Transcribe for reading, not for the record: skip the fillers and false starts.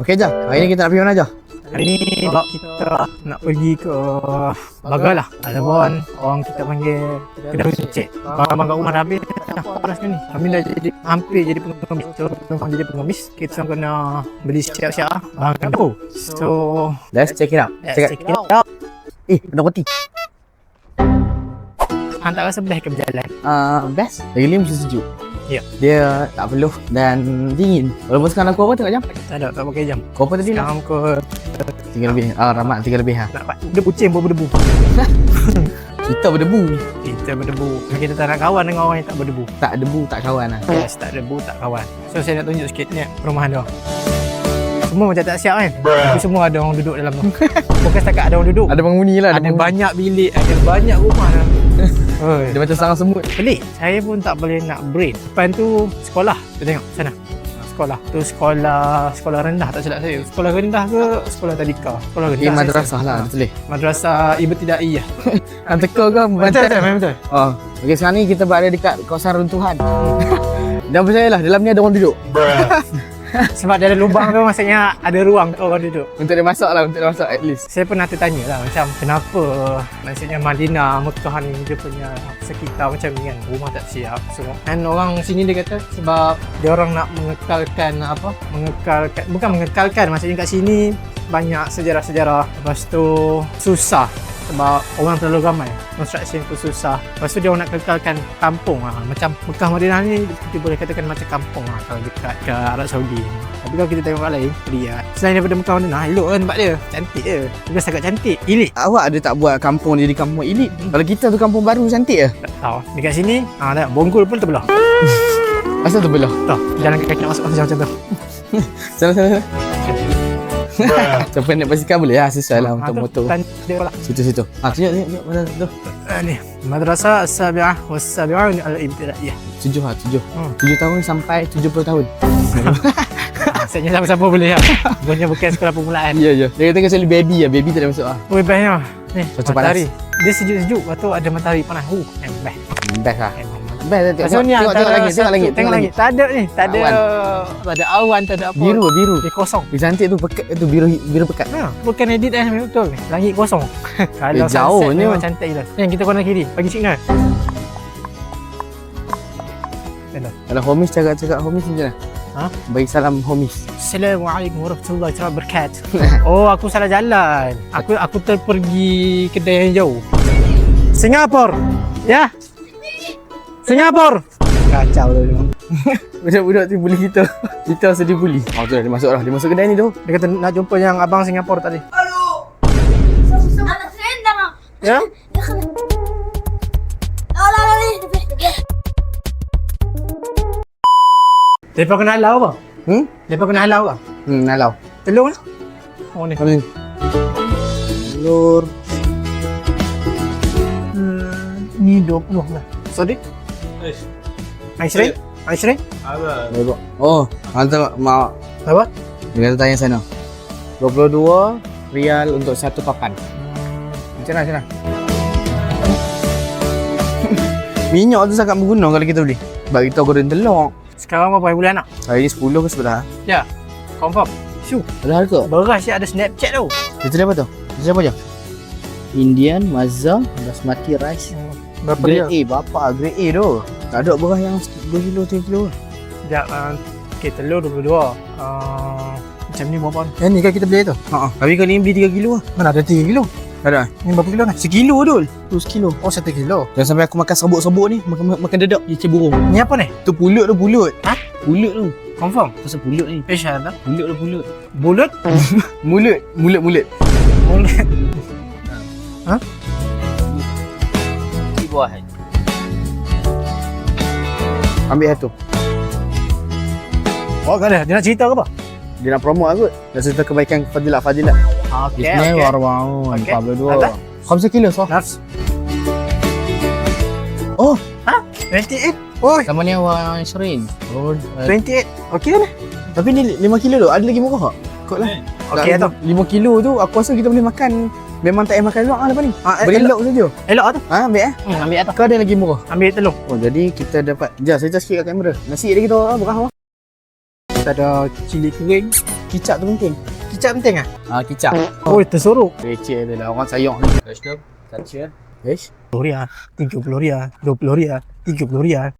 Okey je. Hari ni kita nak pergi mana je? Hari ni kita nak pergi ke Bagal lah. Ataupun orang kita panggil kedai kucing. Abang kat rumah dah habis panas ni. Kami dah jadi hampir jadi pengemis. So, jadi pengemis, kita kena beli siap-siap lah. So, Let's check it out. check it out. Kena roti. Hantar rasa best ke berjalan? Best. Lagi ni mesti sejuk. Ya. Dia tak peluh dan dingin. Walaupun sekarang aku apa tengok jam? Tak ada, tak pakai jam. Kau apa tadi lah? Sekarang pukul 3 lebih. Ramak 3 lebih ha. nak dia kucing pun berdebu. Kita berdebu. Kita berdebu. Kita tak nak kawan dengan orang yang tak berdebu. Tak debu, tak kawan lah. Yes, tak debu, tak kawan. So saya nak tunjuk sikit ni perumahan dia. Semua macam tak siap kan? Tapi semua ada orang duduk dalam tu. Bukan setakat ada orang duduk. Ada penghuni lah. Ada banyak bilik, ada banyak rumah dalam tu. Dia macam sarang semut. Pelik. Saya pun tak boleh nak brain. Depan tu sekolah. Kita tengok sana. Sekolah. Tu sekolah rendah tak silap saya. Sekolah rendah ke sekolah tadika? Sekolah rendah. Madrasah lah, betul. Madrasah Ibtidaiyah. Kan teka ke? Betul. Okey, sekarang ni kita berada dekat kawasan runtuhan. Dan percayalah, dalam ni ada orang duduk. Sebab dia ada lubang tu, maksudnya ada ruang untuk orang duduk. Untuk dia masak at least. Saya pernah tertanya lah macam kenapa maksudnya Madinah, Mekah ni dia punya sekitar macam ni kan, rumah tak siap semua. Dan orang sini dia kata sebab dia orang nak bukan mengekalkan, maksudnya kat sini banyak sejarah-sejarah. Lepas tu susah sebab orang terlalu ramai, construction tu susah. Lepas tu dia orang nak kekalkan kampung lah. Macam Mekah Madinah ni kita boleh katakan macam kampung lah kalau dekat ke Arab Saudi. Tapi kalau kita tengok kat lain, lihat selain daripada Mekah Madinah, elok kan tempat dia, cantik je. Bukan setakat cantik, elit. Awak ada tak buat kampung jadi kampung elit? Kalau kita tu kampung baru cantik je. Tak tahu. Dekat sini, tengok Bonggol pun terbelah. Asal terbelah? Tahu, jalan kaki nak masuk macam tu. Sana. Siapa naik basikal boleh lah, sesuai lah untuk motor. Situ. Tunjuk mana tu? Ni, Madrasah As-Sabi'ah Was-Sabi'un Al-Ibtidaiyah. 7 tahun sampai 70 tahun. Maksudnya sama-sama boleh lah. Bukan sekolah permulaan. Ya. Dia kata sekali baby lah, baby tak ada masuk lah. Oh, bestnya. Ni, Cuaca matahari. Dia sejuk-sejuk, lepas tu ada matahari panas. Best. Best lah. Best. Tengok langit. Tak ada ni. Tak ada awan, tak ada apa. Biru. Dia kosong. Dia cantik tu, pekat tu, biru pekat. Bukan edit betul. Langit kosong. Kalau jauh sunset ni memang cantik je. Yang kita kanan kiri. Bagi signal. Kalau homies cakap homies macam mana? Bagi salam homies. Assalamualaikum warahmatullahi wabarakatuh. Oh, aku salah jalan. Aku terpergi kedai yang jauh. Singapura. Ya. Singapura. Kacau tu. Budak-budak tu bully kita. Kita rasa dia bully. Tu dah dia masuk dah. Dia masuk kedai ni tu. Dia kata nak jumpa yang abang Singapura tadi. Halo. Anak selendang ah. Ya? Lepas kena halau apa? Lepas kena halau apa? Nalau. Telur lah. Oh ni. Telur. Ni 20 lah. Sorry? Aisyrin? Oh, hantar mak. Apa? Dia kata tanya sana. 22 rial untuk satu papan. Macam mana? Minyak tu sangat berguna kalau kita beli. Sebab kita goreng telur. Sekarang berapa bulan nak? Hari ni 10 ke 11? Ya. Confirm. Syuk. Ada harga? Beras je ada Snapchat tu. Itu dia apa tu? Itu apa je? Indian, Mazza, Basmati rice. Berapa Grade dia? A, bapak grade A tu. Tak ada beras yang 2 kilo, 3 kilo. Sekejap. Okay, telur 22. Macam ni berapa? Ni kan kita beli tu? Tapi kali ni beli 3 kilo lah. Mana ada 3 kilo? Ada? Ni berapa kilo ni? Sekilo tu. Tu sekilo. Oh, 1 kilo. Jangan sampai aku makan serbuk-serbuk ni. Makan dedak. Dia burung. Ni apa ni? Tu pulut tu, pulut. Ha? Pulut tu. Confirm? Pasal pulut ni. Special lah. Pulut tu, pulut. Bulut? Mulut. Bulut. Ha? Di bawah. Ambil satu. Oh, kan dia nak cerita ke apa? Dia nak promote aku. Dia cerita kebaikan Fadilat. Okey. Bismillah warahmatullahi wabarakatuh. 5 kilo sah. Nafs. Oh, 28. Oh, sama ni awak Shirin. Oh, 28. Okey kan? tapi ni 5 kilo tu. Ada lagi murah tak? Kot lah. Okey tu. 5 kilo tu aku rasa kita boleh makan. Memang tak payah makan luar lah lepas ni. Berelok saja. Elok tu. Ambil Ambil tu. Kau ada lagi murah. Ambil telur. Oh, jadi kita dapat. Jom saya sikit kat kamera. Nasi dia kita bukan apa? Kita ada cili kering. Kicap tu penting. Kicap penting ah? Kicap. Oh, tersorok. Receh dia lah. Orang sayang ni. National. Kacil. Ish. RM10, RM30, RM20, RM30.